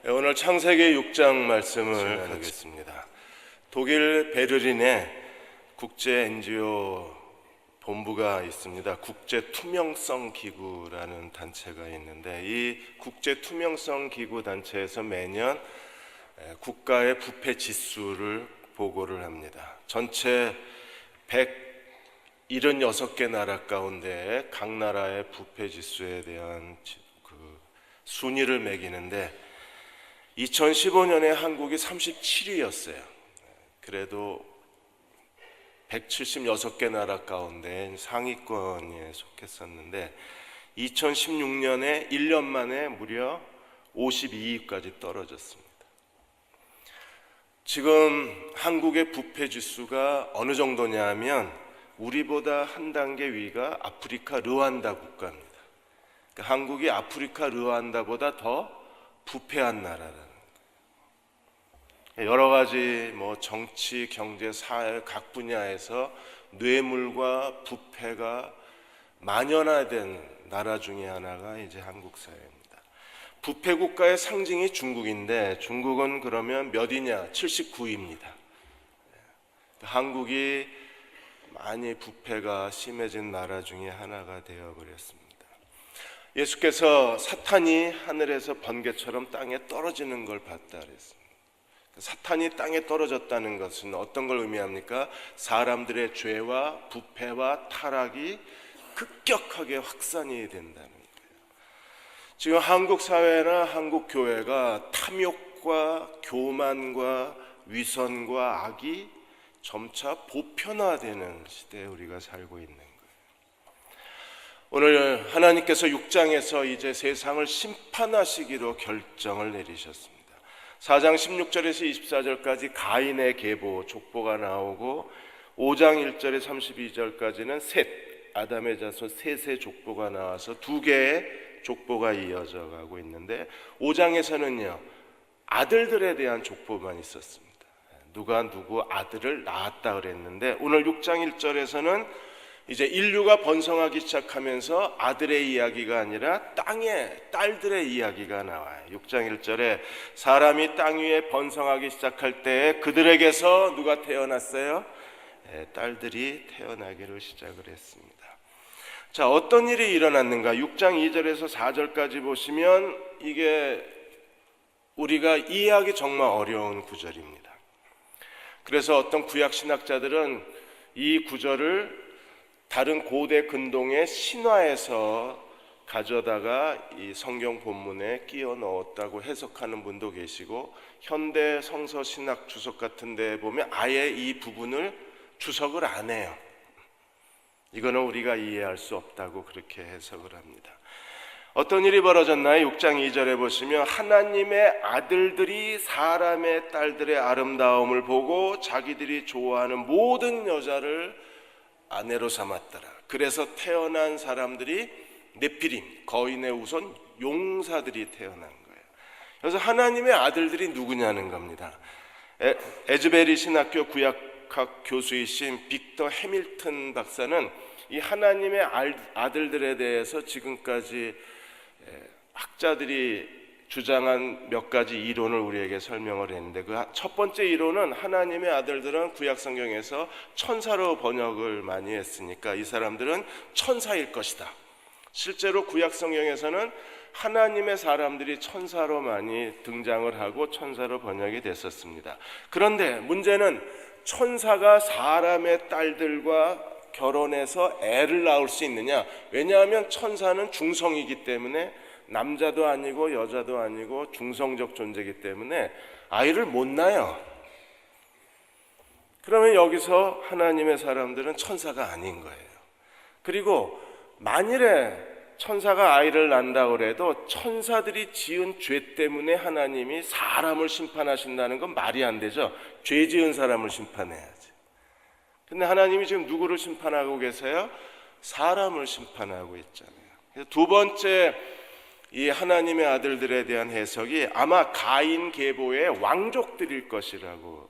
오늘 창세기 6장 말씀을 나누겠습니다. 독일 베를린에 국제 NGO 본부가 있습니다. 국제 투명성 기구라는 단체가 있는데, 이 국제 투명성 기구 단체에서 매년 국가의 부패 지수를 보고를 합니다. 전체 176개 나라 가운데 각 나라의 부패 지수에 대한 순위를 매기는데, 2015년에 한국이 37위였어요. 그래도 176개 나라 가운데 상위권에 속했었는데, 2016년에 1년 만에 무려 52위까지 떨어졌습니다. 지금 한국의 부패 지수가 어느 정도냐 하면 우리보다 한 단계 위가 아프리카 르완다 국가입니다. 그러니까 한국이 아프리카 르완다보다 더 부패한 나라라는 거예요. 여러 가지 정치, 경제, 사회 각 분야에서 뇌물과 부패가 만연화된 나라 중에 하나가 이제 한국 사회입니다. 부패 국가의 상징이 중국인데, 중국은 그러면 몇이냐? 79위입니다. 한국이 많이 부패가 심해진 나라 중에 하나가 되어버렸습니다. 예수께서 사탄이 하늘에서 번개처럼 땅에 떨어지는 걸 봤다 그랬습니다. 사탄이 땅에 떨어졌다는 것은 어떤 걸 의미합니까? 사람들의 죄와 부패와 타락이 급격하게 확산이 된다는 거예요. 지금 한국 사회나 한국 교회가 탐욕과 교만과 위선과 악이 점차 보편화되는 시대에 우리가 살고 있는 거예요. 오늘 하나님께서 6장에서 이제 세상을 심판하시기로 결정을 내리셨습니다. 4장 16절에서 24절까지 가인의 계보, 족보가 나오고, 5장 1절에 32절까지는 셋, 아담의 자손 셋의 족보가 나와서 두 개의 족보가 이어져 가고 있는데, 5장에서는요 아들들에 대한 족보만 있었습니다. 누가 누구 아들을 낳았다 그랬는데, 오늘 6장 1절에서는 이제 인류가 번성하기 시작하면서 아들의 이야기가 아니라 땅의 딸들의 이야기가 나와요. 6장 1절에 사람이 땅 위에 번성하기 시작할 때 그들에게서 누가 태어났어요? 딸들이 태어나기를 시작을 했습니다. 자, 어떤 일이 일어났는가? 6장 2절에서 4절까지 보시면 이게 우리가 이해하기 정말 어려운 구절입니다. 그래서 어떤 구약 신학자들은 이 구절을 다른 고대 근동의 신화에서 가져다가 이 성경 본문에 끼워 넣었다고 해석하는 분도 계시고, 현대 성서 신학 주석 같은 데 보면 아예 이 부분을 주석을 안 해요. 이거는 우리가 이해할 수 없다고 그렇게 해석을 합니다. 어떤 일이 벌어졌나요? 6장 2절에 보시면 하나님의 아들들이 사람의 딸들의 아름다움을 보고 자기들이 좋아하는 모든 여자를 아내로 삼았더라. 그래서 태어난 사람들이 네피림, 거인의 후손 용사들이 태어난 거예요. 그래서 하나님의 아들들이 누구냐는 겁니다. 에즈베리 신학교 구약학 교수이신 빅터 해밀턴 박사는 이 하나님의 아들들에 대해서 지금까지 학자들이 주장한 몇 가지 이론을 우리에게 설명을 했는데, 그 첫 번째 이론은 하나님의 아들들은 구약 성경에서 천사로 번역을 많이 했으니까 이 사람들은 천사일 것이다. 실제로 구약 성경에서는 하나님의 사람들이 천사로 많이 등장을 하고 천사로 번역이 됐었습니다. 그런데 문제는 천사가 사람의 딸들과 결혼해서 애를 낳을 수 있느냐? 왜냐하면 천사는 중성이기 때문에, 남자도 아니고 여자도 아니고 중성적 존재이기 때문에 아이를 못 낳아요. 그러면 여기서 하나님의 사람들은 천사가 아닌 거예요. 그리고 만일에 천사가 아이를 낳는다고 해도 천사들이 지은 죄 때문에 하나님이 사람을 심판하신다는 건 말이 안 되죠. 죄 지은 사람을 심판해야지. 근데 하나님이 지금 누구를 심판하고 계세요? 사람을 심판하고 있잖아요. 그래서 두 번째 이 하나님의 아들들에 대한 해석이 아마 가인 계보의 왕족들일 것이라고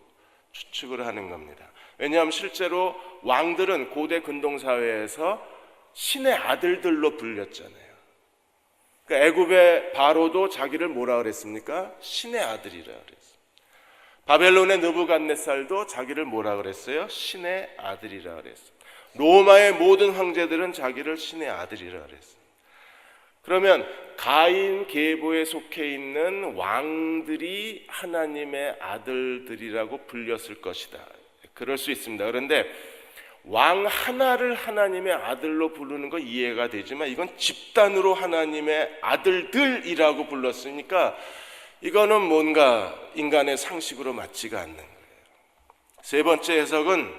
추측을 하는 겁니다. 왜냐하면 실제로 왕들은 고대 근동사회에서 신의 아들들로 불렸잖아요. 그러니까 애굽의 바로도 자기를 뭐라 그랬습니까? 신의 아들이라 그랬어요. 바벨론의 느부갓네살도 자기를 뭐라 그랬어요? 신의 아들이라 그랬어요. 로마의 모든 황제들은 자기를 신의 아들이라 그랬어요. 그러면 가인 계보에 속해 있는 왕들이 하나님의 아들들이라고 불렸을 것이다. 그럴 수 있습니다. 그런데 왕 하나를 하나님의 아들로 부르는 거 이해가 되지만 이건 집단으로 하나님의 아들들이라고 불렀으니까 이거는 뭔가 인간의 상식으로 맞지가 않는 거예요. 세 번째 해석은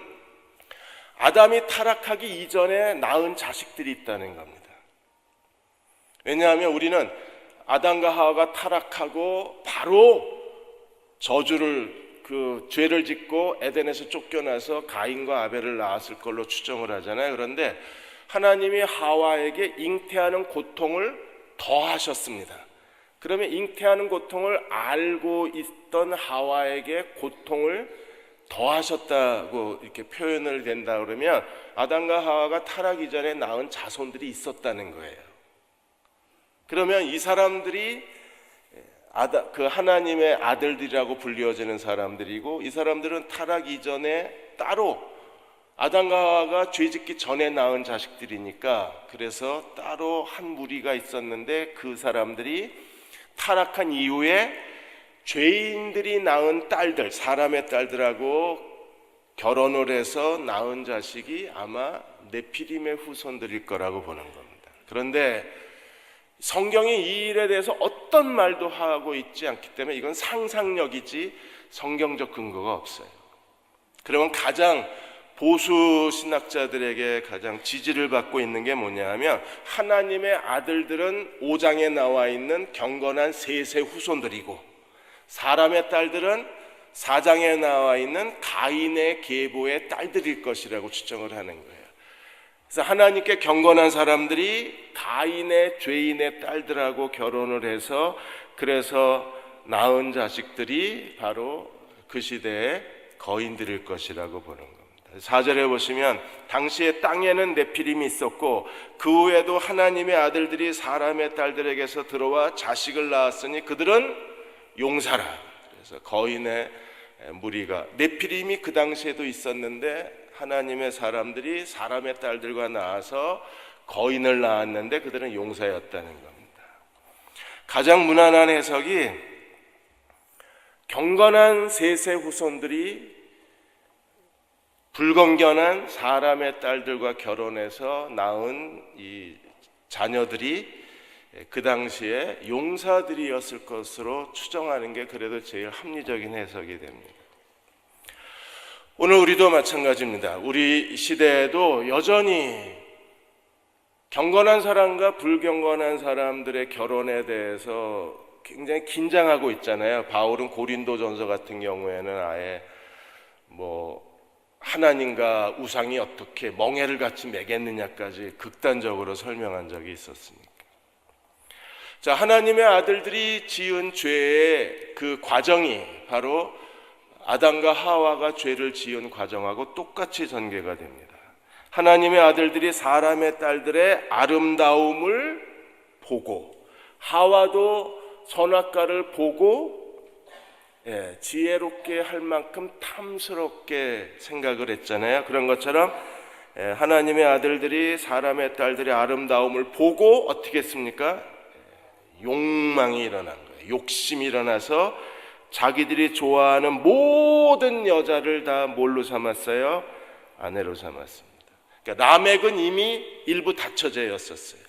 아담이 타락하기 이전에 낳은 자식들이 있다는 겁니다. 왜냐하면 우리는 아담과 하와가 타락하고 바로 죄를 짓고 에덴에서 쫓겨나서 가인과 아벨을 낳았을 걸로 추정을 하잖아요. 그런데 하나님이 하와에게 잉태하는 고통을 더하셨습니다. 그러면 잉태하는 고통을 알고 있던 하와에게 고통을 더하셨다고 이렇게 표현을 된다 그러면 아담과 하와가 타락 이전에 낳은 자손들이 있었다는 거예요. 그러면 이 사람들이 그 하나님의 아들들이라고 불리워지는 사람들이고 이 사람들은 타락 이전에 따로 아담과 하와가 죄짓기 전에 낳은 자식들이니까 그래서 따로 한 무리가 있었는데 그 사람들이 타락한 이후에 죄인들이 낳은 딸들, 사람의 딸들하고 결혼을 해서 낳은 자식이 아마 네피림의 후손들일 거라고 보는 겁니다. 그런데 성경이 이 일에 대해서 어떤 말도 하고 있지 않기 때문에 이건 상상력이지 성경적 근거가 없어요. 그러면 가장 보수 신학자들에게 가장 지지를 받고 있는 게 뭐냐 하면 하나님의 아들들은 5장에 나와 있는 경건한 셋의 후손들이고 사람의 딸들은 4장에 나와 있는 가인의 계보의 딸들일 것이라고 추정을 하는 거예요. 그래서 하나님께 경건한 사람들이 가인의 죄인의 딸들하고 결혼을 해서 그래서 낳은 자식들이 바로 그 시대의 거인들일 것이라고 보는 겁니다. 4절에 보시면 당시에 땅에는 네피림이 있었고 그 후에도 하나님의 아들들이 사람의 딸들에게서 들어와 자식을 낳았으니 그들은 용사라. 그래서 거인의 무리가 네피림이 그 당시에도 있었는데 하나님의 사람들이 사람의 딸들과 낳아서 거인을 낳았는데 그들은 용사였다는 겁니다. 가장 무난한 해석이 경건한 셋의 후손들이 불건견한 사람의 딸들과 결혼해서 낳은 이 자녀들이 그 당시에 용사들이었을 것으로 추정하는 게 그래도 제일 합리적인 해석이 됩니다. 오늘 우리도 마찬가지입니다. 우리 시대에도 여전히 경건한 사람과 불경건한 사람들의 결혼에 대해서 굉장히 긴장하고 있잖아요. 바울은 고린도전서 같은 경우에는 아예 하나님과 우상이 어떻게 멍에를 같이 매겠느냐까지 극단적으로 설명한 적이 있었습니다. 자, 하나님의 아들들이 지은 죄의 그 과정이 바로 아담과 하와가 죄를 지은 과정하고 똑같이 전개가 됩니다. 하나님의 아들들이 사람의 딸들의 아름다움을 보고 하와도 선악과를 보고 지혜롭게 할 만큼 탐스럽게 생각을 했잖아요. 그런 것처럼 하나님의 아들들이 사람의 딸들의 아름다움을 보고 어떻게 했습니까? 욕망이 일어난 거예요. 욕심이 일어나서 자기들이 좋아하는 모든 여자를 다 뭘로 삼았어요? 아내로 삼았습니다. 그러니까 라멕은 이미 일부 다처제였었어요.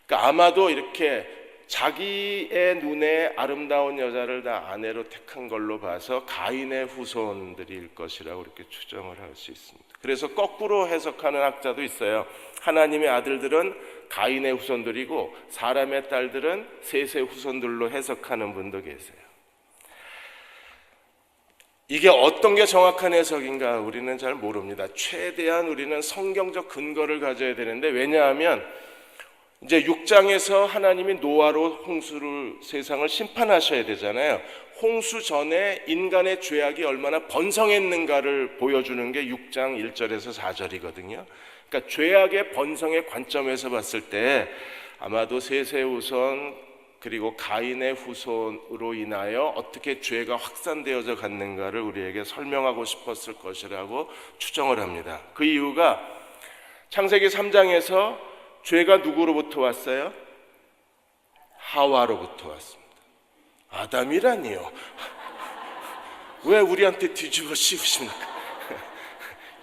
그러니까 아마도 이렇게 자기의 눈에 아름다운 여자를 다 아내로 택한 걸로 봐서 가인의 후손들일 것이라고 이렇게 추정을 할 수 있습니다. 그래서 거꾸로 해석하는 학자도 있어요. 하나님의 아들들은 가인의 후손들이고 사람의 딸들은 셋의 후손들로 해석하는 분도 계세요. 이게 어떤 게 정확한 해석인가 우리는 잘 모릅니다. 최대한 우리는 성경적 근거를 가져야 되는데 왜냐하면 이제 6장에서 하나님이 노아로 홍수를 세상을 심판하셔야 되잖아요. 홍수 전에 인간의 죄악이 얼마나 번성했는가를 보여주는 게 6장 1절에서 4절이거든요. 그러니까 죄악의 번성의 관점에서 봤을 때 아마도 셋의 후손 그리고 가인의 후손으로 인하여 어떻게 죄가 확산되어져 갔는가를 우리에게 설명하고 싶었을 것이라고 추정을 합니다. 그 이유가 창세기 3장에서 죄가 누구로부터 왔어요? 하와로부터 왔습니다. 아담이라니요. 왜 우리한테 뒤집어 씌우십니까?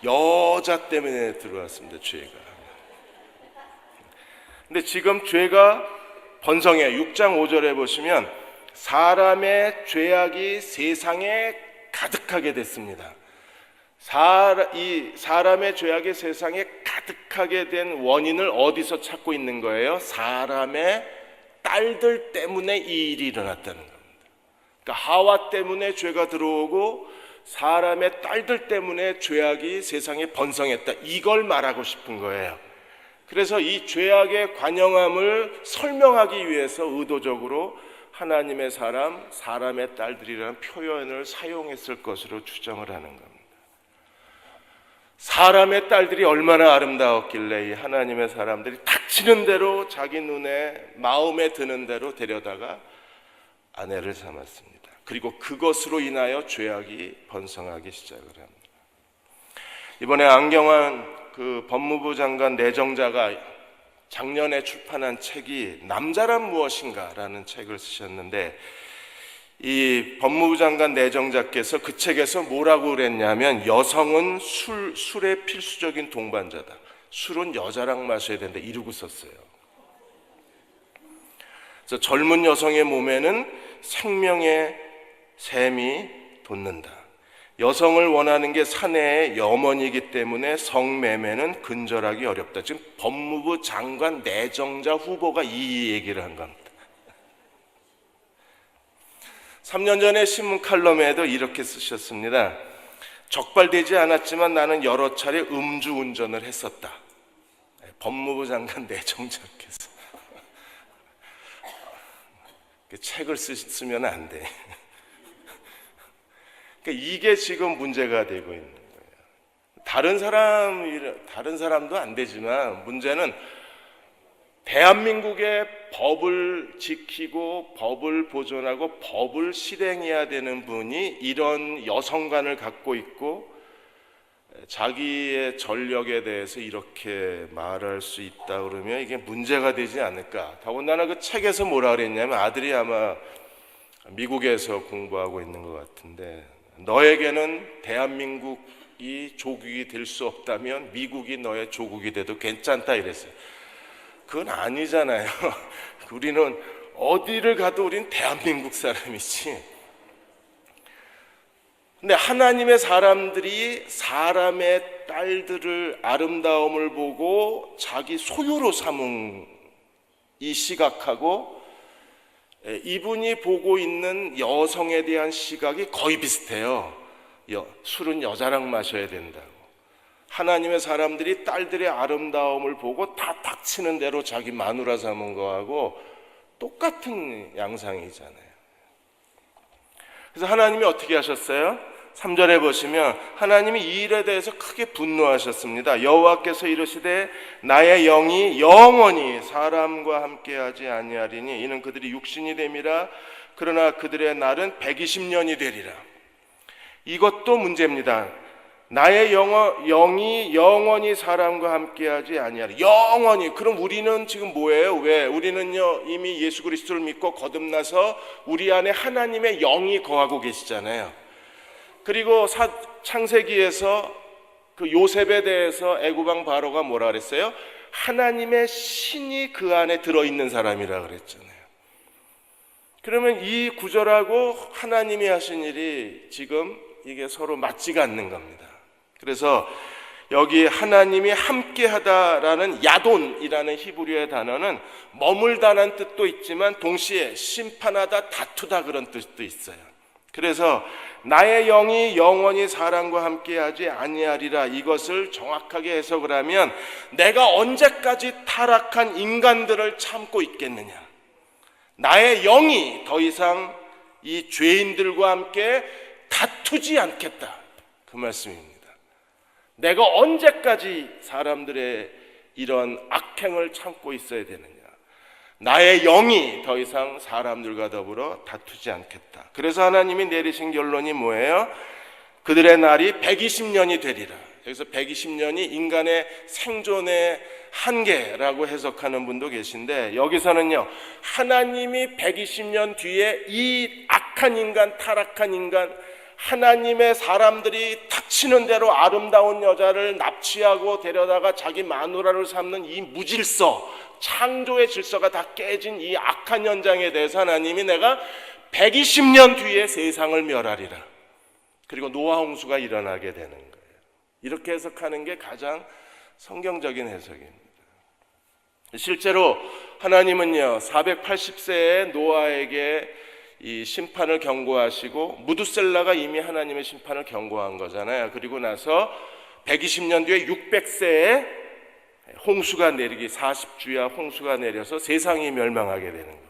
여자 때문에 들어왔습니다, 죄가. 근데 지금 죄가 번성해 6장 5절에 보시면 사람의 죄악이 세상에 가득하게 됐습니다. 이 사람의 죄악이 세상에 가득하게 된 원인을 어디서 찾고 있는 거예요? 사람의 딸들 때문에 이 일이 일어났다는 겁니다. 그러니까 하와 때문에 죄가 들어오고 사람의 딸들 때문에 죄악이 세상에 번성했다. 이걸 말하고 싶은 거예요. 그래서 이 죄악의 관영함을 설명하기 위해서 의도적으로 하나님의 사람의 딸들이라는 표현을 사용했을 것으로 추정을 하는 겁니다. 사람의 딸들이 얼마나 아름다웠길래 이 하나님의 사람들이 닥치는 대로 자기 눈에 마음에 드는 대로 데려다가 아내를 삼았습니다. 그리고 그것으로 인하여 죄악이 번성하기 시작을 합니다. 이번에 안경환 그 법무부 장관 내정자가 작년에 출판한 책이 남자란 무엇인가라는 책을 쓰셨는데, 이 법무부 장관 내정자께서 그 책에서 뭐라고 그랬냐면, 여성은 술의 필수적인 동반자다. 술은 여자랑 마셔야 된다. 이러고 썼어요. 그래서 젊은 여성의 몸에는 생명의 샘이 돋는다. 여성을 원하는 게 사내의 염원이기 때문에 성매매는 근절하기 어렵다. 지금 법무부 장관 내정자 후보가 이 얘기를 한 겁니다. 3년 전에 신문 칼럼에도 이렇게 쓰셨습니다. 적발되지 않았지만 나는 여러 차례 음주운전을 했었다. 법무부 장관 내정자께서 책을 쓰면 안 돼. 그러니까 이게 지금 문제가 되고 있는 거예요. 다른 사람도 안 되지만 문제는 대한민국의 법을 지키고 법을 보존하고 법을 실행해야 되는 분이 이런 여성관을 갖고 있고 자기의 전력에 대해서 이렇게 말할 수 있다 그러면 이게 문제가 되지 않을까. 더군다나 그 책에서 뭐라 그랬냐면, 아들이 아마 미국에서 공부하고 있는 것 같은데, 너에게는 대한민국이 조국이 될 수 없다면 미국이 너의 조국이 돼도 괜찮다 이랬어요. 그건 아니잖아요. 우리는 어디를 가도 우리는 대한민국 사람이지. 근데 하나님의 사람들이 사람의 딸들을 아름다움을 보고 자기 소유로 삼은 이 시각하고 이분이 보고 있는 여성에 대한 시각이 거의 비슷해요. 술은 여자랑 마셔야 된다고. 하나님의 사람들이 딸들의 아름다움을 보고 다 닥치는 대로 자기 마누라 삼은 거하고 똑같은 양상이잖아요. 그래서 하나님이 어떻게 하셨어요? 3절에 보시면 하나님이 이 일에 대해서 크게 분노하셨습니다. 여호와께서 이르시되 나의 영이 영원히 사람과 함께하지 아니하리니 이는 그들이 육신이 됨이라. 그러나 그들의 날은 120년이 되리라. 이것도 문제입니다. 나의 영이 영원히 사람과 함께하지 아니하리. 영원히. 그럼 우리는 지금 뭐예요? 왜? 우리는요 이미 예수 그리스도를 믿고 거듭나서 우리 안에 하나님의 영이 거하고 계시잖아요. 그리고 창세기에서 그 요셉에 대해서 애굽왕 바로가 뭐라 그랬어요? 하나님의 신이 그 안에 들어있는 사람이라 그랬잖아요. 그러면 이 구절하고 하나님이 하신 일이 지금 이게 서로 맞지가 않는 겁니다. 그래서 여기 하나님이 함께하다라는 야돈이라는 히브리어의 단어는 머물다는 뜻도 있지만 동시에 심판하다, 다투다 그런 뜻도 있어요. 그래서 나의 영이 영원히 사람과 함께하지 아니하리라, 이것을 정확하게 해석을 하면 내가 언제까지 타락한 인간들을 참고 있겠느냐, 나의 영이 더 이상 이 죄인들과 함께 다투지 않겠다, 그 말씀입니다. 내가 언제까지 사람들의 이런 악행을 참고 있어야 되느냐. 나의 영이 더 이상 사람들과 더불어 다투지 않겠다. 그래서 하나님이 내리신 결론이 뭐예요? 그들의 날이 120년이 되리라. 여기서 120년이 인간의 생존의 한계라고 해석하는 분도 계신데, 여기서는요, 하나님이 120년 뒤에 이 악한 인간, 타락한 인간, 하나님의 사람들이 닥치는 대로 아름다운 여자를 납치하고 데려다가 자기 마누라를 삼는 이 무질서, 창조의 질서가 다 깨진 이 악한 현장에 대해서 하나님이 내가 120년 뒤에 세상을 멸하리라. 그리고 노아 홍수가 일어나게 되는 거예요. 이렇게 해석하는 게 가장 성경적인 해석입니다. 실제로 하나님은요, 480세에 노아에게 이 심판을 경고하시고, 무두셀라가 이미 하나님의 심판을 경고한 거잖아요. 그리고 나서 120년 뒤에 600세에 홍수가 내리기, 40주야 홍수가 내려서 세상이 멸망하게 되는 겁니다.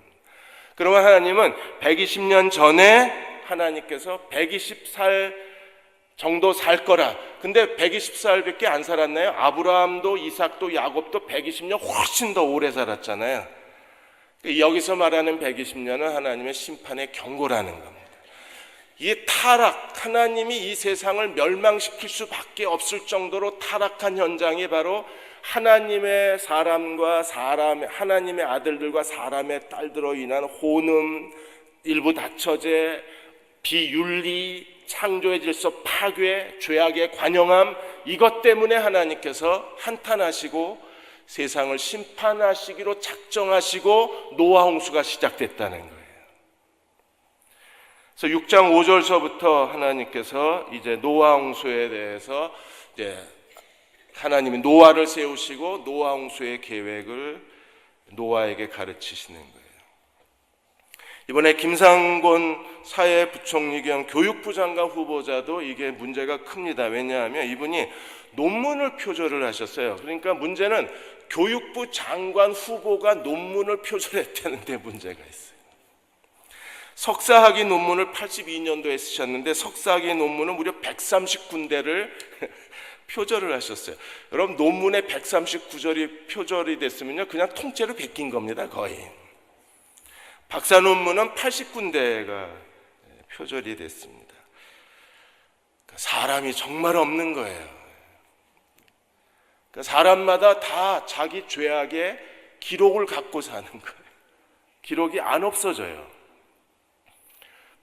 그러면 하나님은 120년 전에 하나님께서 120살 정도 살 거라. 근데 120살밖에 안 살았나요? 아브라함도 이삭도 야곱도 120년 훨씬 더 오래 살았잖아요. 여기서 말하는 120년은 하나님의 심판의 경고라는 겁니다. 이 타락, 하나님이 이 세상을 멸망시킬 수밖에 없을 정도로 타락한 현장이 바로 하나님의 사람과 하나님의 아들들과 사람의 딸들로 인한 혼음, 일부 다처제, 비윤리, 창조의 질서 파괴, 죄악의 관영함, 이것 때문에 하나님께서 한탄하시고 세상을 심판하시기로 작정하시고 노아 홍수가 시작됐다는 거예요. 그래서 6장 5절서부터 하나님께서 이제 노아 홍수에 대해서 이제 하나님이 노아를 세우시고 노아 홍수의 계획을 노아에게 가르치시는 거예요. 이번에 김상곤 사회부총리 겸 교육부 장관 후보자도 이게 문제가 큽니다. 왜냐하면 이분이 논문을 표절을 하셨어요. 그러니까 문제는 교육부 장관 후보가 논문을 표절했다는 데 문제가 있어요. 석사학위 논문을 82년도에 쓰셨는데 석사학위 논문은 무려 139군데를 표절을 하셨어요. 여러분, 논문에 139절이 표절이 됐으면요, 그냥 통째로 베낀 겁니다, 거의. 박사 논문은 80군데가 표절이 됐습니다. 사람이 정말 없는 거예요. 사람마다 다 자기 죄악의 기록을 갖고 사는 거예요. 기록이 안 없어져요.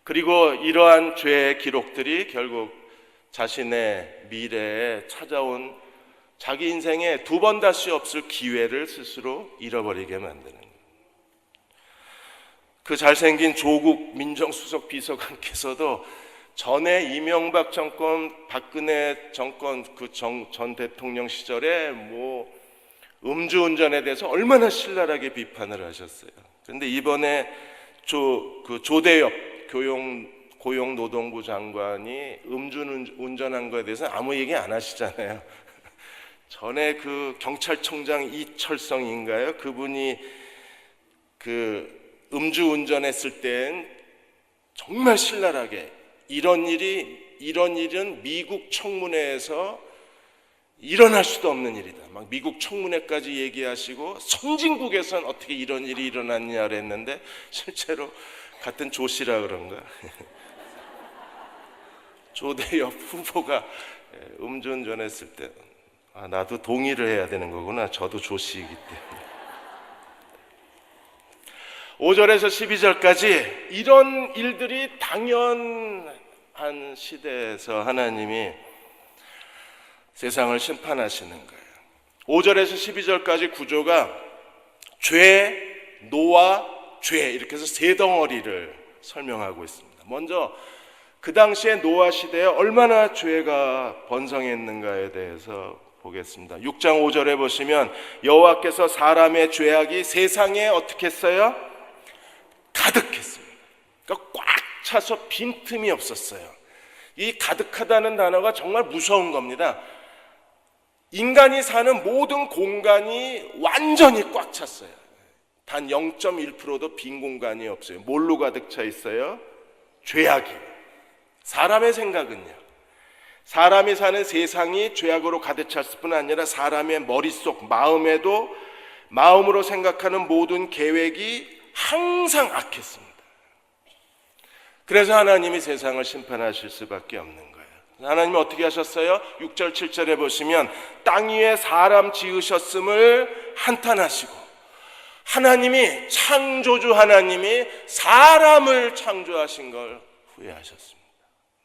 그리고 이러한 죄의 기록들이 결국 자신의 미래에 찾아온 자기 인생에 두 번 다시 없을 기회를 스스로 잃어버리게 만드는 거예요. 그 잘생긴 조국 민정수석 비서관께서도 전에 이명박 정권, 박근혜 정권 그 전 대통령 시절에 뭐 음주운전에 대해서 얼마나 신랄하게 비판을 하셨어요. 그런데 이번에 조대엽 고용노동부 장관이 음주운전한 거에 대해서 아무 얘기 안 하시잖아요. 전에 그 경찰청장 이철성인가요? 그분이 그 음주운전했을 땐 정말 신랄하게 이런 일은 미국 청문회에서 일어날 수도 없는 일이다. 막 미국 청문회까지 얘기하시고 선진국에선 어떻게 이런 일이 일어났냐 그랬는데 실제로 같은 조씨라 그런가? 조대엽 후보가 음주운전했을 때 나도 동의를 해야 되는 거구나. 저도 조씨이기 때문에. 5절에서 12절까지 이런 일들이 당연한 시대에서 하나님이 세상을 심판하시는 거예요. 5절에서 12절까지 구조가 죄, 노아, 죄 이렇게 해서 세 덩어리를 설명하고 있습니다. 먼저 그 당시에 노아 시대에 얼마나 죄가 번성했는가에 대해서 보겠습니다. 6장 5절에 보시면 여호와께서 사람의 죄악이 세상에 어떻게 했어요? 가득했습니다. 그러니까 꽉 차서 빈틈이 없었어요. 이 가득하다는 단어가 정말 무서운 겁니다. 인간이 사는 모든 공간이 완전히 꽉 찼어요. 단 0.1%도 빈 공간이 없어요. 뭘로 가득 차 있어요? 죄악이. 사람의 생각은요, 사람이 사는 세상이 죄악으로 가득 찼을 뿐 아니라 사람의 머릿속, 마음에도 마음으로 생각하는 모든 계획이 항상 악했습니다. 그래서 하나님이 세상을 심판하실 수밖에 없는 거예요. 하나님이 어떻게 하셨어요? 6절 7절에 보시면 땅 위에 사람 지으셨음을 한탄하시고, 하나님이 창조주 하나님이 사람을 창조하신 걸 후회하셨습니다.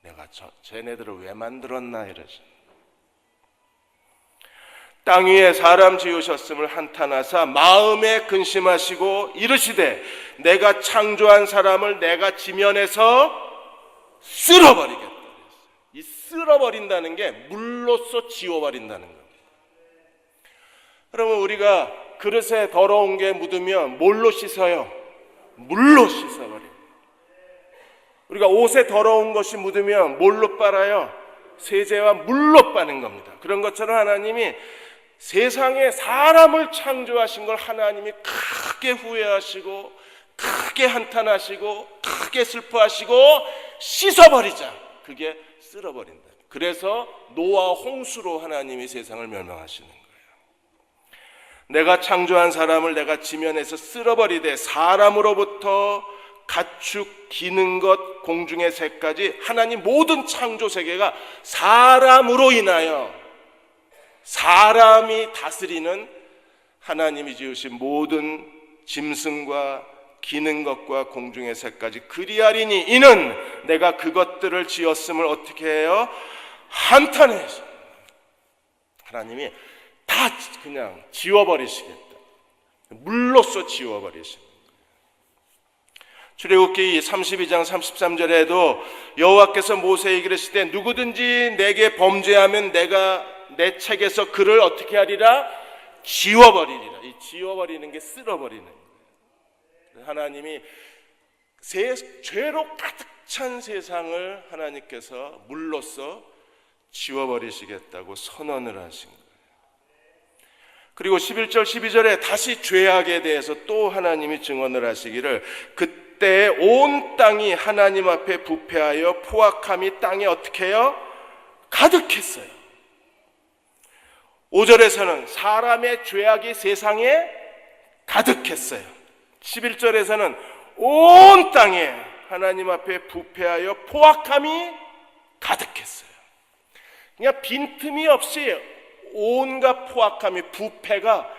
내가 쟤네들을 왜 만들었나 이러십니다. 땅 위에 사람 지으셨음을 한탄하사 마음에 근심하시고 이르시되 내가 창조한 사람을 내가 지면에서 쓸어버리겠다. 이 쓸어버린다는 게 물로써 지워버린다는 겁니다. 그러면 우리가 그릇에 더러운 게 묻으면 뭘로 씻어요? 물로 씻어버립니다. 우리가 옷에 더러운 것이 묻으면 뭘로 빨아요? 세제와 물로 빠는 겁니다. 그런 것처럼 하나님이 세상에 사람을 창조하신 걸 하나님이 크게 후회하시고 크게 한탄하시고 크게 슬퍼하시고 씻어버리자. 그게 쓸어버린다. 그래서 노아 홍수로 하나님이 세상을 멸망하시는 거예요. 내가 창조한 사람을 내가 지면에서 쓸어버리되 사람으로부터 가축, 기는 것, 공중의 새까지 하나님 모든 창조 세계가 사람으로 인하여 사람이 다스리는 하나님이 지으신 모든 짐승과 기는 것과 공중의 새까지 그리하리니 이는 내가 그것들을 지었음을 어떻게 해요? 한탄해. 하나님이 다 그냥 지워버리시겠다. 물로써 지워버리시겠다. 출애굽기 32장 33절에도 여호와께서 모세에게 이르시되 누구든지 내게 범죄하면 내가 내 책에서 그를 어떻게 하리라? 지워버리리라. 이 지워버리는 게 쓸어버리는 거예요. 하나님이 죄로 가득 찬 세상을 하나님께서 물로써 지워버리시겠다고 선언을 하신 거예요. 그리고 11절 12절에 다시 죄악에 대해서 또 하나님이 증언을 하시기를 그때 온 땅이 하나님 앞에 부패하여 포악함이 땅에 어떻게 해요? 가득했어요. 5절에서는 사람의 죄악이 세상에 가득했어요. 11절에서는 온 땅에 하나님 앞에 부패하여 포악함이 가득했어요. 그냥 빈틈이 없이 온갖 포악함이 부패가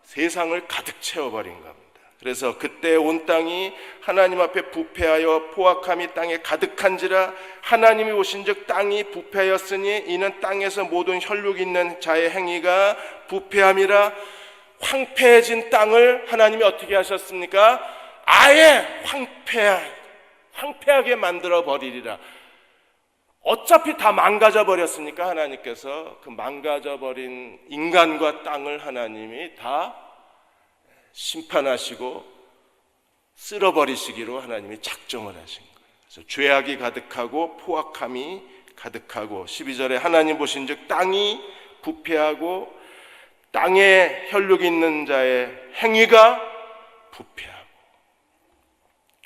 세상을 가득 채워버린 겁니다. 그래서 그때 온 땅이 하나님 앞에 부패하여 포악함이 땅에 가득한지라 하나님이 오신즉 땅이 부패하였으니 이는 땅에서 모든 혈육 있는 자의 행위가 부패함이라. 황폐해진 땅을 하나님이 어떻게 하셨습니까? 아예 황폐하게 만들어 버리리라. 어차피 다 망가져 버렸으니까 하나님께서 그 망가져 버린 인간과 땅을 하나님이 다 심판하시고 쓸어버리시기로 하나님이 작정을 하신 거예요. 그래서 죄악이 가득하고 포악함이 가득하고 12절에 하나님 보신즉 땅이 부패하고 땅에 혈육이 있는 자의 행위가 부패하고.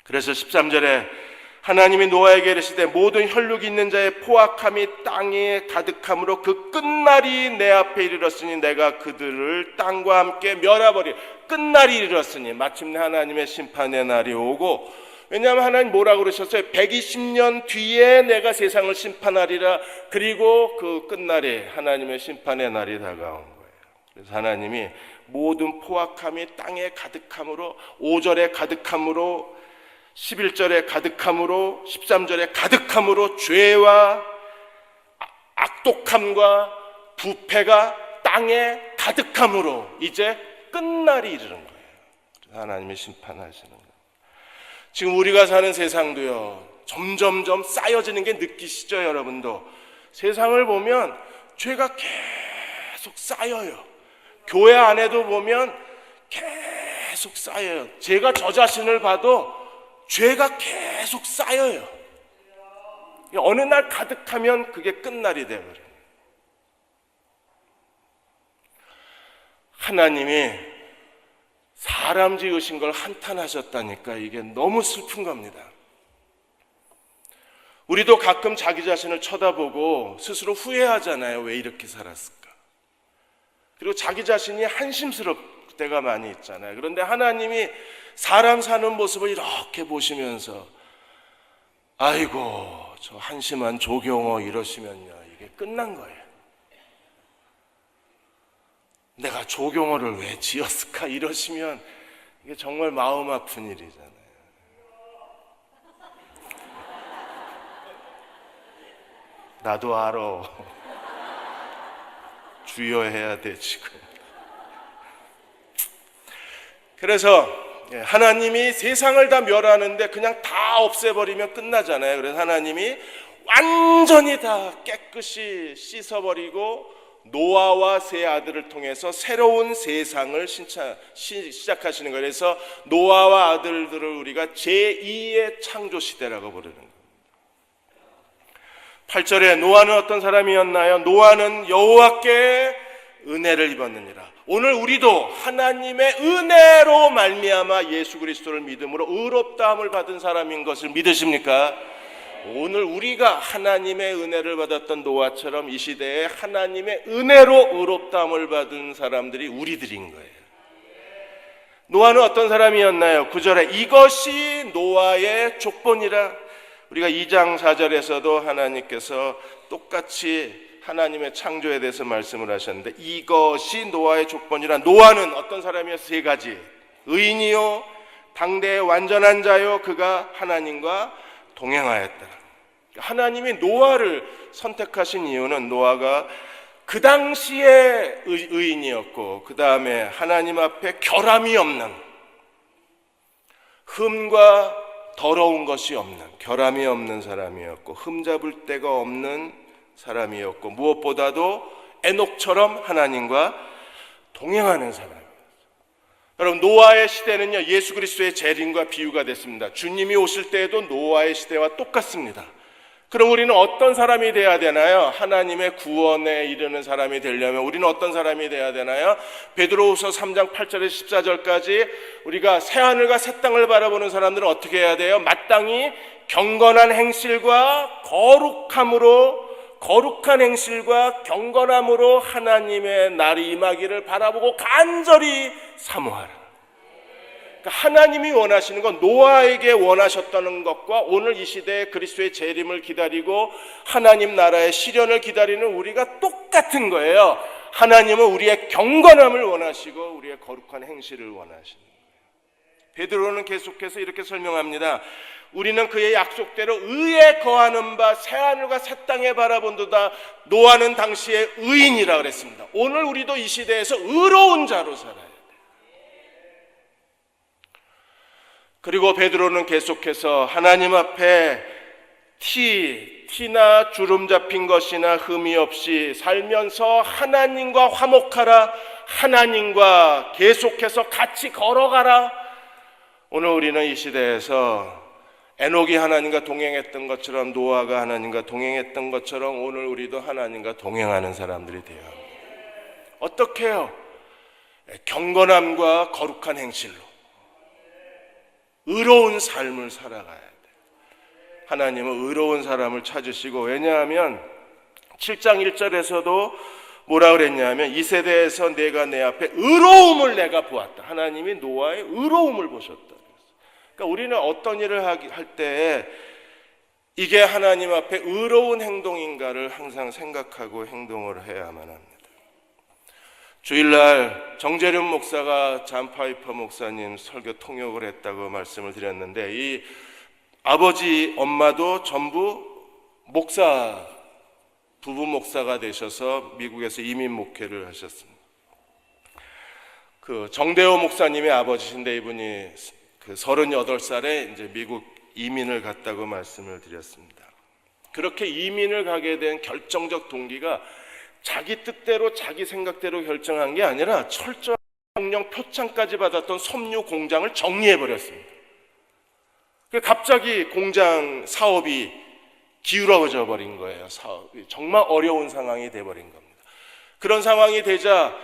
그래서 13절에 하나님이 노아에게 이르시되 모든 혈육이 있는 자의 포악함이 땅에 가득함으로 그 끝날이 내 앞에 이르렀으니 내가 그들을 땅과 함께 멸하버리. 끝날이 이르렀으니 마침내 하나님의 심판의 날이 오고, 왜냐하면 하나님 뭐라고 그러셨어요? 120년 뒤에 내가 세상을 심판하리라. 그리고 그 끝날이 하나님의 심판의 날이 다가온 거예요. 그래서 하나님이 모든 포악함이 땅에 가득함으로 5절에 가득함으로 11절에 가득함으로 13절에 가득함으로 죄와 악독함과 부패가 땅에 가득함으로 이제 끝날이 이르는 거예요. 하나님이 심판하시는 거예요. 지금 우리가 사는 세상도요, 점점점 쌓여지는 게 느끼시죠? 여러분도 세상을 보면 죄가 계속 쌓여요. 교회 안에도 보면 계속 쌓여요. 제가 저 자신을 봐도 죄가 계속 쌓여요. 어느 날 가득하면 그게 끝날이 되어버려요. 하나님이 사람 지으신 걸 한탄하셨다니까 이게 너무 슬픈 겁니다. 우리도 가끔 자기 자신을 쳐다보고 스스로 후회하잖아요. 왜 이렇게 살았을까? 그리고 자기 자신이 한심스럽잖아요. 때가 많이 있잖아요. 그런데 하나님이 사람 사는 모습을 이렇게 보시면서 아이고 저 한심한 조경호 이러시면요 이게 끝난 거예요. 내가 조경호를 왜 지었을까 이러시면 이게 정말 마음 아픈 일이잖아요. 나도 알아. 주여해야 돼 지금. 그래서 하나님이 세상을 다 멸하는데 그냥 다 없애버리면 끝나잖아요. 그래서 하나님이 완전히 다 깨끗이 씻어버리고 노아와 세 아들을 통해서 새로운 세상을 시작하시는 거예요. 그래서 노아와 아들들을 우리가 제2의 창조 시대라고 부르는 거예요. 8절에 노아는 어떤 사람이었나요? 노아는 여호와께 은혜를 입었느니라. 오늘 우리도 하나님의 은혜로 말미암아 예수 그리스도를 믿음으로 의롭다함을 받은 사람인 것을 믿으십니까? 오늘 우리가 하나님의 은혜를 받았던 노아처럼 이 시대에 하나님의 은혜로 의롭다함을 받은 사람들이 우리들인 거예요. 노아는 어떤 사람이었나요? 9절에 이것이 노아의 족본이라. 우리가 2장 4절에서도 하나님께서 똑같이 하나님의 창조에 대해서 말씀을 하셨는데 이것이 노아의 족본이라. 노아는 어떤 사람이었어요? 세 가지. 의인이요 당대의 완전한 자요 그가 하나님과 동행하였다. 하나님이 노아를 선택하신 이유는 노아가 그 당시에 의인이었고 그 다음에 하나님 앞에 결함이 없는, 흠과 더러운 것이 없는, 결함이 없는 사람이었고 흠잡을 데가 없는 사람이었고 무엇보다도 에녹처럼 하나님과 동행하는 사람이었어요. 여러분 노아의 시대는요 예수 그리스도의 재림과 비유가 됐습니다. 주님이 오실 때에도 노아의 시대와 똑같습니다. 그럼 우리는 어떤 사람이 돼야 되나요? 하나님의 구원에 이르는 사람이 되려면 우리는 어떤 사람이 돼야 되나요? 베드로후서 3장 8절에서 14절까지 우리가 새하늘과 새 땅을 바라보는 사람들은 어떻게 해야 돼요? 마땅히 경건한 행실과 거룩한 행실과 경건함으로 하나님의 날이 임하기를 바라보고 간절히 사모하라. 하나님이 원하시는 건 노아에게 원하셨다는 것과 오늘 이 시대에 그리스도의 재림을 기다리고 하나님 나라의 실현을 기다리는 우리가 똑같은 거예요. 하나님은 우리의 경건함을 원하시고 우리의 거룩한 행실을 원하시는 거예요. 베드로는 계속해서 이렇게 설명합니다. 우리는 그의 약속대로 의에 거하는 바 새하늘과 새 땅에 바라본도다. 노아는 당시에 의인이라 그랬습니다. 오늘 우리도 이 시대에서 의로운 자로 살아야 돼요. 그리고 베드로는 계속해서 하나님 앞에 티나 주름 잡힌 것이나 흠이 없이 살면서 하나님과 화목하라, 하나님과 계속해서 같이 걸어가라. 오늘 우리는 이 시대에서 에녹이 하나님과 동행했던 것처럼 노아가 하나님과 동행했던 것처럼 오늘 우리도 하나님과 동행하는 사람들이 돼요. 어떻게 해요? 경건함과 거룩한 행실로 의로운 삶을 살아가야 돼. 하나님은 의로운 사람을 찾으시고, 왜냐하면 7장 1절에서도 뭐라 그랬냐면 이 세대에서 내가 내 앞에 의로움을 내가 보았다. 하나님이 노아의 의로움을 보셨다. 그러니까 우리는 어떤 일을 할 때 이게 하나님 앞에 의로운 행동인가를 항상 생각하고 행동을 해야만 합니다. 주일날 정재륜 목사가 잔 파이퍼 목사님 설교 통역을 했다고 말씀을 드렸는데 이 아버지 엄마도 전부 목사, 부부 목사가 되셔서 미국에서 이민 목회를 하셨습니다. 그 정대호 목사님의 아버지신데 이분이 그 38살에 이제 미국 이민을 갔다고 말씀을 드렸습니다. 그렇게 이민을 가게 된 결정적 동기가 자기 뜻대로 자기 생각대로 결정한 게 아니라 철저한 명령 표창까지 받았던 섬유 공장을 정리해버렸습니다. 갑자기 공장 사업이 기울어져 버린 거예요. 사업이 정말 어려운 상황이 돼버린 겁니다. 그런 상황이 되자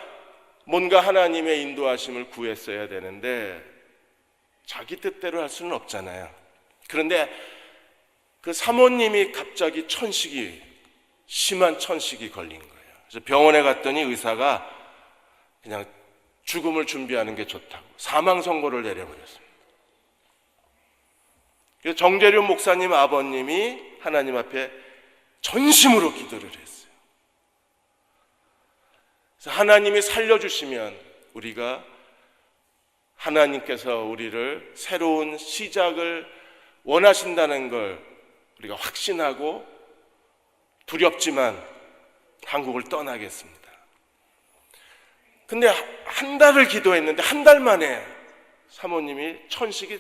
뭔가 하나님의 인도하심을 구했어야 되는데 자기 뜻대로 할 수는 없잖아요. 그런데 그 사모님이 갑자기 심한 천식이 걸린 거예요. 그래서 병원에 갔더니 의사가 그냥 죽음을 준비하는 게 좋다고 사망 선고를 내려버렸습니다. 그래서 정재륜 목사님 아버님이 하나님 앞에 전심으로 기도를 했어요. 그래서 하나님이 살려주시면 우리가 하나님께서 우리를 새로운 시작을 원하신다는 걸 우리가 확신하고 두렵지만 한국을 떠나겠습니다. 근데 한 달을 기도했는데 한 달 만에 사모님이 천식이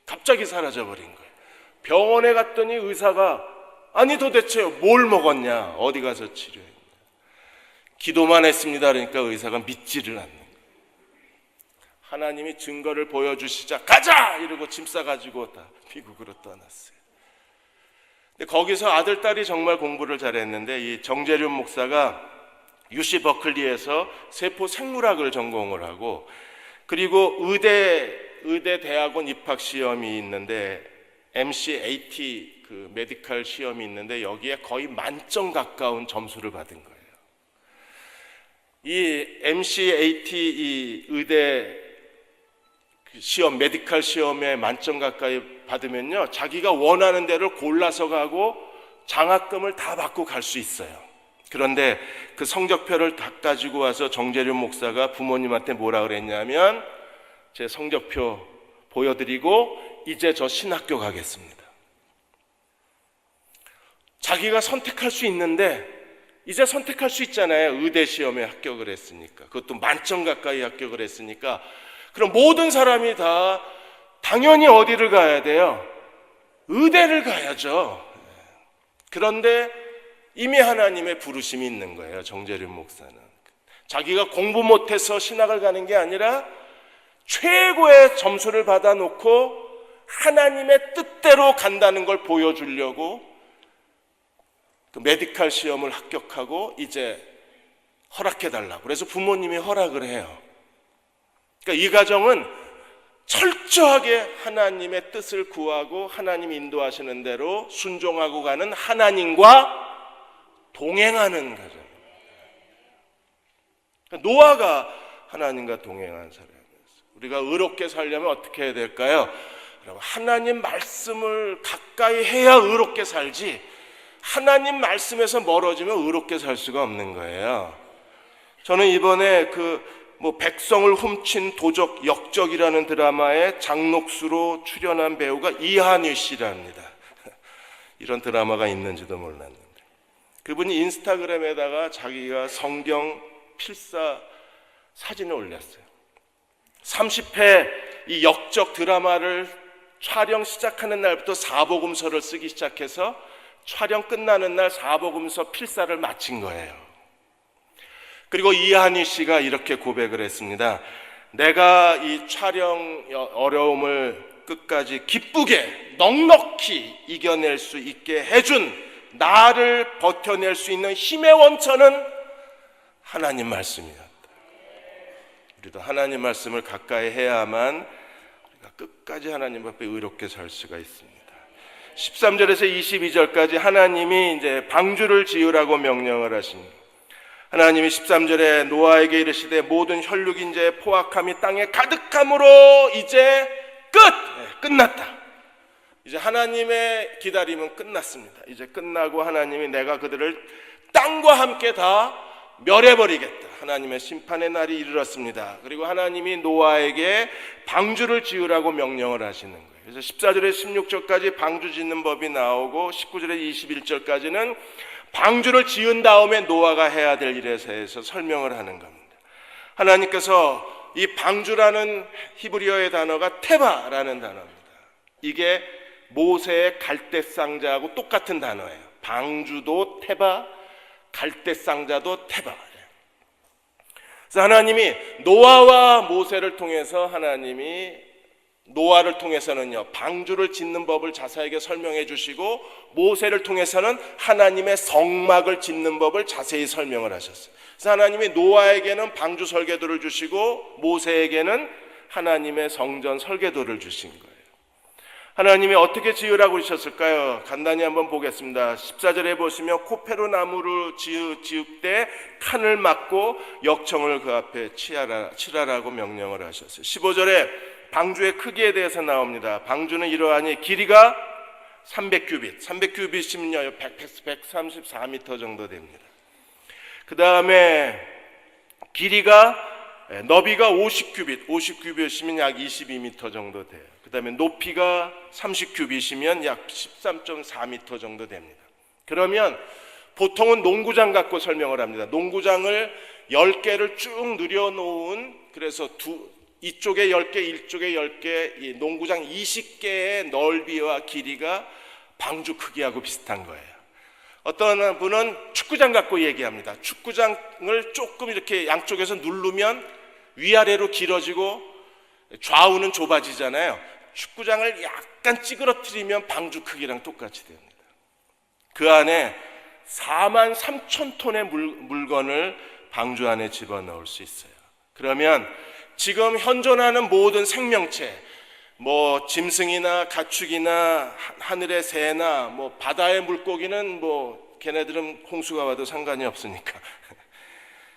갑자기 사라져버린 거예요. 병원에 갔더니 의사가 아니 도대체 뭘 먹었냐, 어디 가서 치료했냐, 기도만 했습니다. 그러니까 의사가 믿지를 않는 거예요. 하나님이 증거를 보여주시자 가자 이러고 짐 싸가지고 다 미국으로 떠났어요. 근데 거기서 아들 딸이 정말 공부를 잘했는데 이 정재륜 목사가 UC 버클리에서 세포 생물학을 전공을 하고 그리고 의대 대학원 입학 시험이 있는데 MCAT 그 메디컬 시험이 있는데 여기에 거의 만점 가까운 점수를 받은 거예요. 이 MCAT 이 의대 시험 메디컬 시험에 만점 가까이 받으면요 자기가 원하는 데를 골라서 가고 장학금을 다 받고 갈 수 있어요. 그런데 그 성적표를 다 가지고 와서 정재륜 목사가 부모님한테 뭐라 그랬냐면 제 성적표 보여드리고 이제 저 신학교 가겠습니다. 자기가 선택할 수 있는데 이제 선택할 수 있잖아요. 의대 시험에 합격을 했으니까, 그것도 만점 가까이 합격을 했으니까. 그럼 모든 사람이 다 당연히 어디를 가야 돼요? 의대를 가야죠. 그런데 이미 하나님의 부르심이 있는 거예요. 정재륜 목사는 자기가 공부 못해서 신학을 가는 게 아니라 최고의 점수를 받아놓고 하나님의 뜻대로 간다는 걸 보여주려고 그 메디컬 시험을 합격하고 이제 허락해달라고 그래서 부모님이 허락을 해요. 그러니까 이 가정은 철저하게 하나님의 뜻을 구하고 하나님 인도하시는 대로 순종하고 가는 하나님과 동행하는 가정입니다. 노아가 하나님과 동행한 사람이었어요. 우리가 의롭게 살려면 어떻게 해야 될까요? 하나님 말씀을 가까이 해야 의롭게 살지 하나님 말씀에서 멀어지면 의롭게 살 수가 없는 거예요. 저는 이번에 백성을 훔친 도적 역적이라는 드라마에 장녹수로 출연한 배우가 이한희 씨랍니다. 이런 드라마가 있는지도 몰랐는데 그분이 인스타그램에다가 자기가 성경 필사 사진을 올렸어요. 30회 이 역적 드라마를 촬영 시작하는 날부터 사복음서를 쓰기 시작해서 촬영 끝나는 날 사복음서 필사를 마친 거예요. 그리고 이한희 씨가 이렇게 고백을 했습니다. 내가 이 촬영 어려움을 끝까지 기쁘게 넉넉히 이겨낼 수 있게 해준 나를 버텨낼 수 있는 힘의 원천은 하나님 말씀이었다. 우리도 하나님 말씀을 가까이 해야만 우리가 끝까지 하나님 앞에 의롭게 살 수가 있습니다. 13절에서 22절까지 하나님이 이제 방주를 지으라고 명령을 하십니다. 하나님이 13절에 노아에게 이르시되 모든 혈육인자의 포악함이 땅에 가득함으로 이제 끝났다. 이제 하나님의 기다림은 끝났습니다. 이제 끝나고 하나님이 내가 그들을 땅과 함께 다 멸해버리겠다. 하나님의 심판의 날이 이르렀습니다. 그리고 하나님이 노아에게 방주를 지으라고 명령을 하시는 거예요. 그래서 14절에서 16절까지 방주 짓는 법이 나오고 19절에서 21절까지는 방주를 지은 다음에 노아가 해야 될 일에 대해서 설명을 하는 겁니다. 하나님께서 이 방주라는 히브리어의 단어가 테바라는 단어입니다. 이게 모세의 갈대상자하고 똑같은 단어예요. 방주도 테바, 갈대상자도 테바. 그래서 하나님이 노아와 모세를 통해서 노아를 통해서는요 방주를 짓는 법을 자세하게 설명해 주시고 모세를 통해서는 하나님의 성막을 짓는 법을 자세히 설명을 하셨어요. 그래서 하나님이 노아에게는 방주 설계도를 주시고 모세에게는 하나님의 성전 설계도를 주신 거예요. 하나님이 어떻게 지으라고 그러셨을까요? 간단히 한번 보겠습니다. 14절에 보시면 코페로 나무를 지을 때 칸을 막고 역청을 그 앞에 칠하라고 명령을 하셨어요. 15절에 방주의 크기에 대해서 나옵니다. 방주는 이러하니 길이가 300규빗, 300규빗이면요 134m 정도 됩니다. 그 다음에 길이가 너비가 50규빗, 50규빗이면 약 22m 정도 돼요. 그 다음에 높이가 30규빗이면 약 13.4m 정도 됩니다. 그러면 보통은 농구장 갖고 설명을 합니다. 농구장을 10개를 쭉 늘여놓은, 그래서 이쪽에 10개, 이쪽에 10개, 이 농구장 20개의 넓이와 길이가 방주 크기하고 비슷한 거예요. 어떤 분은 축구장 갖고 얘기합니다. 축구장을 조금 이렇게 양쪽에서 누르면 위아래로 길어지고 좌우는 좁아지잖아요. 축구장을 약간 찌그러뜨리면 방주 크기랑 똑같이 됩니다. 그 안에 43,000톤의 물건을 방주 안에 집어넣을 수 있어요. 그러면 지금 현존하는 모든 생명체, 뭐 짐승이나 가축이나 하늘의 새나 뭐 바다의 물고기는 뭐 걔네들은 홍수가 와도 상관이 없으니까.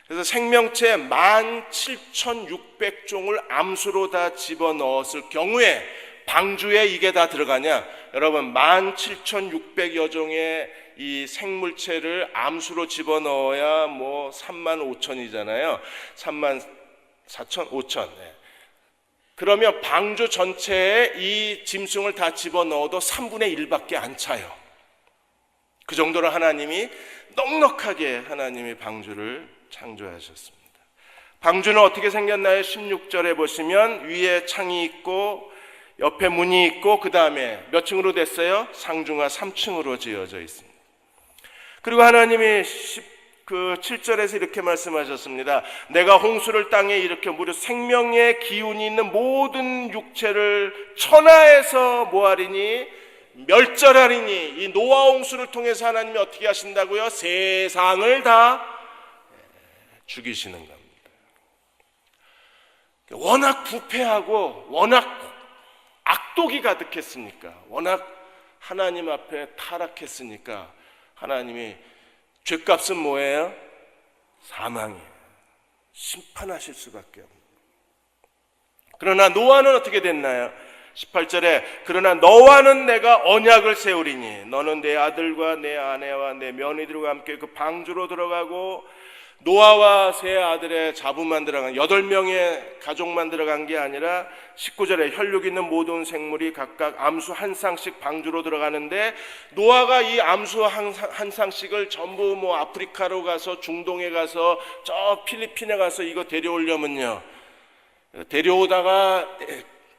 그래서 생명체 17,600종을 암수로 다 집어넣었을 경우에 방주에 이게 다 들어가냐? 여러분 17,600여 종의 이 생물체를 암수로 집어넣어야 뭐 35,000이잖아요. 34,000, 5,000. 그러면 방주 전체에 이 짐승을 다 집어넣어도 3분의 1밖에 안 차요. 그 정도로 하나님이 넉넉하게 하나님이 방주를 창조하셨습니다. 방주는 어떻게 생겼나요? 16절에 보시면 위에 창이 있고 옆에 문이 있고 그 다음에 몇 층으로 됐어요? 상중하 3층으로 지어져 있습니다. 그리고 하나님이 7절에서 이렇게 말씀하셨습니다. 내가 홍수를 땅에 일으켜 무려 생명의 기운이 있는 모든 육체를 천하에서 뭐하리니? 멸절하리니. 이 노아 홍수를 통해서 하나님이 어떻게 하신다고요? 세상을 다 죽이시는 겁니다. 워낙 부패하고 워낙 악독이 가득했으니까, 워낙 하나님 앞에 타락했으니까 하나님이 죄값은 뭐예요? 사망이에요. 심판하실 수밖에 없는. 그러나 노아는 어떻게 됐나요? 18절에 그러나 너와는 내가 언약을 세우리니 너는 내 아들과 내 아내와 내 며느리들과 함께 그 방주로 들어가고, 노아와 세 아들의 자부만 들어간 8명의 가족만 들어간 게 아니라 19절에 혈육 있는 모든 생물이 각각 암수 한 쌍씩 방주로 들어가는데, 노아가 이 암수 한 쌍씩을 전부 뭐 아프리카로 가서 중동에 가서 저 필리핀에 가서 이거 데려오려면요 데려오다가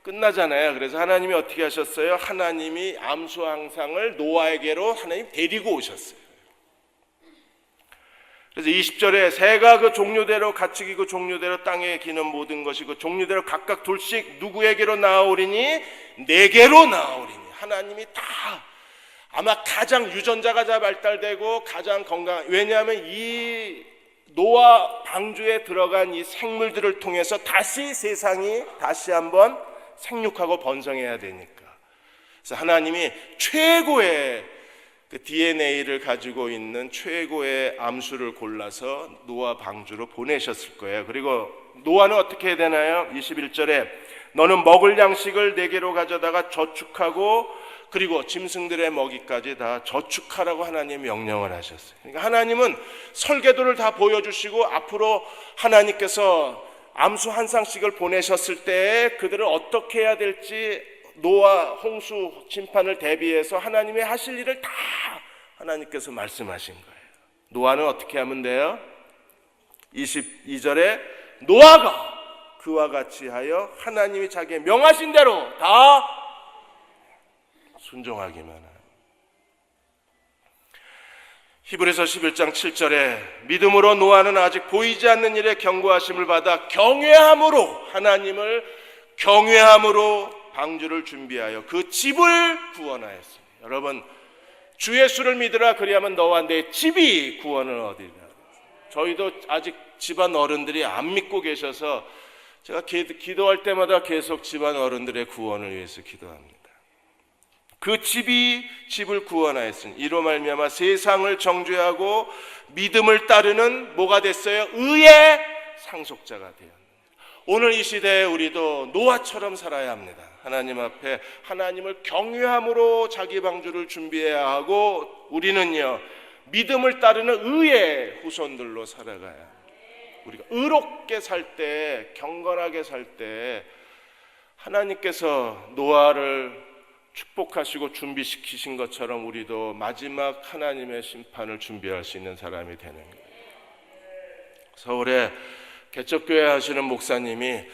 끝나잖아요. 그래서 하나님이 어떻게 하셨어요? 하나님이 암수 한 쌍을 노아에게로 하나님 데리고 오셨어요. 그래서 20절에 새가 그 종류대로 가축이 그 종류대로 땅에 기는 모든 것이 그 종류대로 각각 둘씩 누구에게로 나아오리니? 내게로 나아오리니. 하나님이 다 아마 가장 유전자가 다 발달되고 가장 건강한, 왜냐하면 이 노아 방주에 들어간 이 생물들을 통해서 다시 세상이 다시 한번 생육하고 번성해야 되니까. 그래서 하나님이 최고의 그 DNA를 가지고 있는 최고의 암수를 골라서 노아 방주로 보내셨을 거예요. 그리고 노아는 어떻게 해야 되나요? 21절에 너는 먹을 양식을 내게로 가져다가 저축하고 그리고 짐승들의 먹이까지 다 저축하라고 하나님 명령을 하셨어요. 그러니까 하나님은 설계도를 다 보여주시고 앞으로 하나님께서 암수 한 쌍씩을 보내셨을 때 그들을 어떻게 해야 될지, 노아 홍수 심판을 대비해서 하나님의 하실 일을 다 하나님께서 말씀하신 거예요. 노아는 어떻게 하면 돼요? 22절에 노아가 그와 같이 하여 하나님이 자기의 명하신 대로 다 순종하기만 합니다. 히브리서 11장 7절에 믿음으로 노아는 아직 보이지 않는 일에 경고하심을 받아 경외함으로, 하나님을 경외함으로 방주를 준비하여 그 집을 구원하였습니다. 여러분, 주 예수를 믿으라 그리하면 너와 내 집이 구원을 얻으리라. 저희도 아직 집안 어른들이 안 믿고 계셔서 제가 기도할 때마다 계속 집안 어른들의 구원을 위해서 기도합니다. 그 집을 구원하였으니 이로 말미암아 세상을 정죄하고 믿음을 따르는 뭐가 됐어요? 의의 상속자가 되었느니라. 오늘 이 시대에 우리도 노아처럼 살아야 합니다. 하나님 앞에 하나님을 경외함으로 자기 방주를 준비해야 하고, 우리는요 믿음을 따르는 의의 후손들로 살아가야 합니다. 우리가 의롭게 살 때, 경건하게 살 때 하나님께서 노아를 축복하시고 준비시키신 것처럼 우리도 마지막 하나님의 심판을 준비할 수 있는 사람이 되는 거예요. 서울에 개척교회 하시는 목사님이,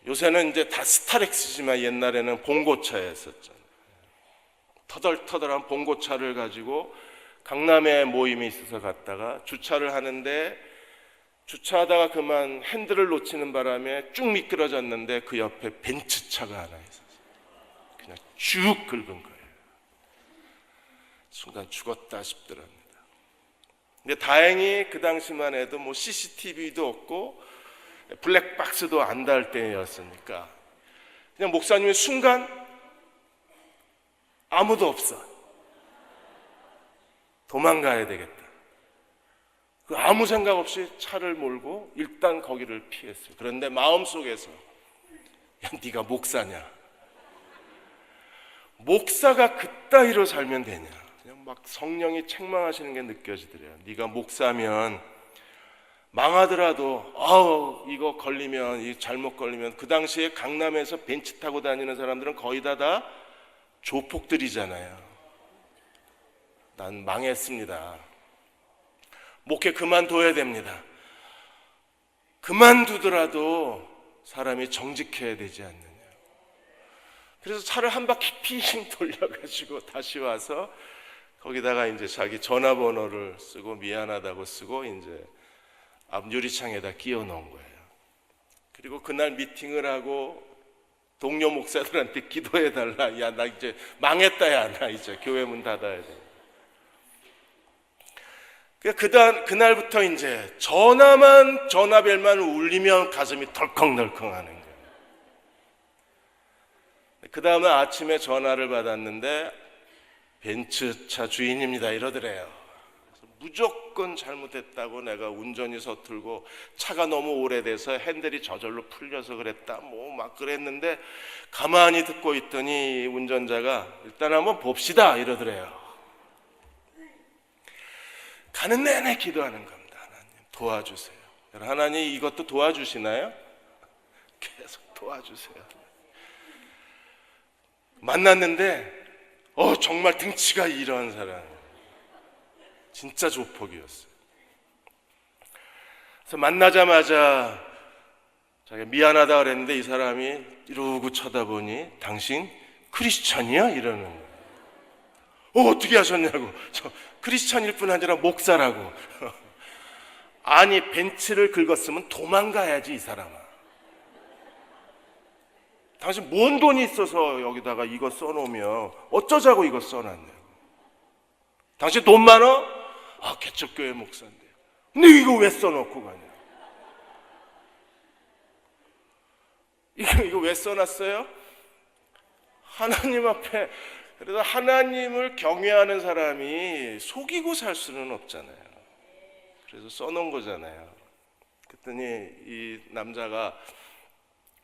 요새는 이제 다 스타렉스지만 옛날에는 봉고차에 했었잖아요. 터덜터덜한 봉고차를 가지고 강남에 모임이 있어서 갔다가 주차를 하는데, 주차하다가 그만 핸들을 놓치는 바람에 쭉 미끄러졌는데 그 옆에 벤츠차가 하나 있었어요. 그냥 쭉 긁은 거예요. 순간 죽었다 싶더랍니다. 근데 다행히 그 당시만 해도 뭐 CCTV도 없고 블랙박스도 안 달 때였으니까 그냥 목사님이 순간 아무도 없어, 도망가야 되겠다, 아무 생각 없이 차를 몰고 일단 거기를 피했어요. 그런데 마음속에서, 야, 네가 목사냐? 목사가 그따위로 살면 되냐? 그냥 막 성령이 책망하시는 게 느껴지더래요. 네가 목사면 망하더라도 이거 걸리면, 이 잘못 걸리면, 그 당시에 강남에서 벤츠 타고 다니는 사람들은 거의 다 조폭들이잖아요. 난 망했습니다. 목회 그만둬야 됩니다. 그만두더라도 사람이 정직해야 되지 않느냐. 그래서 차를 한 바퀴 핑 돌려가지고 다시 와서 거기다가 이제 자기 전화번호를 쓰고 미안하다고 쓰고 이제 앞 유리창에다 끼워 놓은 거예요. 그리고 그날 미팅을 하고 동료 목사들한테 기도해 달라. 야, 나 이제 망했다. 야, 나 이제 교회 문 닫아야 돼. 그날부터 이제 전화벨만 울리면 가슴이 덜컹덜컹 하는 거예요. 그 다음에 아침에 전화를 받았는데 벤츠차 주인입니다 이러더래요. 그래서 무조건 잘못했다고, 내가 운전이 서툴고 차가 너무 오래돼서 핸들이 저절로 풀려서 그랬다 뭐 막 그랬는데, 가만히 듣고 있더니 운전자가 일단 한번 봅시다 이러더래요. 가는 내내 기도하는 겁니다. 하나님 도와주세요. 하나님 이것도 도와주시나요? 계속 도와주세요. 만났는데 정말 등치가 이런 사람, 진짜 조폭이었어요. 그래서 만나자마자 자기가 미안하다 그랬는데 이 사람이 이러고 쳐다보니 당신 크리스찬이야? 이러는 거예요. 어떻게 하셨냐고. 저 크리스찬일 뿐 아니라 목사라고. 아니, 벤츠를 긁었으면 도망가야지 이 사람아. 당신 뭔 돈이 있어서 여기다가 이거 써놓으면 어쩌자고 이거 써놨냐고. 당신 돈 많아? 개척교회 목사인데. 근데 이거 왜 써놓고 가냐? 이거 왜 써놨어요? 하나님 앞에, 그래서 하나님을 경외하는 사람이 속이고 살 수는 없잖아요. 그래서 써놓은 거잖아요. 그랬더니 이 남자가,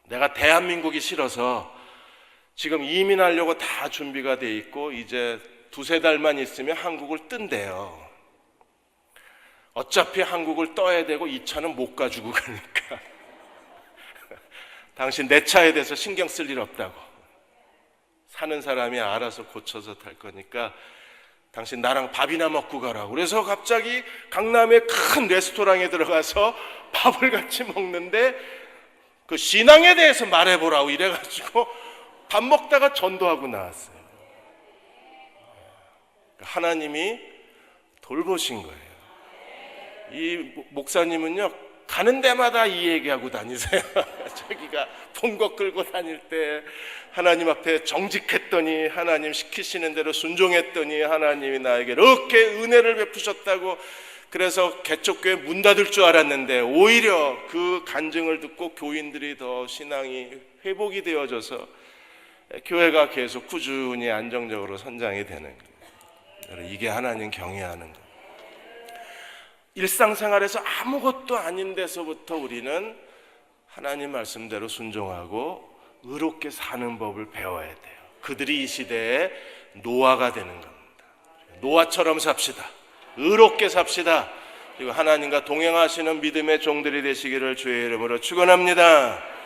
내가 대한민국이 싫어서 지금 이민하려고 다 준비가 돼 있고 이제 2-3달만 있으면 한국을 뜬대요. 어차피 한국을 떠야 되고 이 차는 못 가지고 가니까 당신 내 차에 대해서 신경 쓸 일 없다고. 사는 사람이 알아서 고쳐서 탈 거니까 당신 나랑 밥이나 먹고 가라고. 그래서 갑자기 강남의 큰 레스토랑에 들어가서 밥을 같이 먹는데 그 신앙에 대해서 말해보라고 이래가지고 밥 먹다가 전도하고 나왔어요. 하나님이 돌보신 거예요. 이 목사님은요, 가는 데마다 이 얘기하고 다니세요. 자기가 본거 끌고 다닐 때 하나님 앞에 정직했더니, 하나님 시키시는 대로 순종했더니 하나님이 나에게 이렇게 은혜를 베푸셨다고. 그래서 개척교회 문 닫을 줄 알았는데 오히려 그 간증을 듣고 교인들이 더 신앙이 회복이 되어져서 교회가 계속 꾸준히 안정적으로 선장이 되는 겁니다. 이게 하나님 경외하는 겁니다. 일상생활에서 아무것도 아닌 데서부터 우리는 하나님 말씀대로 순종하고 의롭게 사는 법을 배워야 돼요. 그들이 이 시대에 노아가 되는 겁니다. 노아처럼 삽시다. 의롭게 삽시다. 그리고 하나님과 동행하시는 믿음의 종들이 되시기를 주의 이름으로 축원합니다.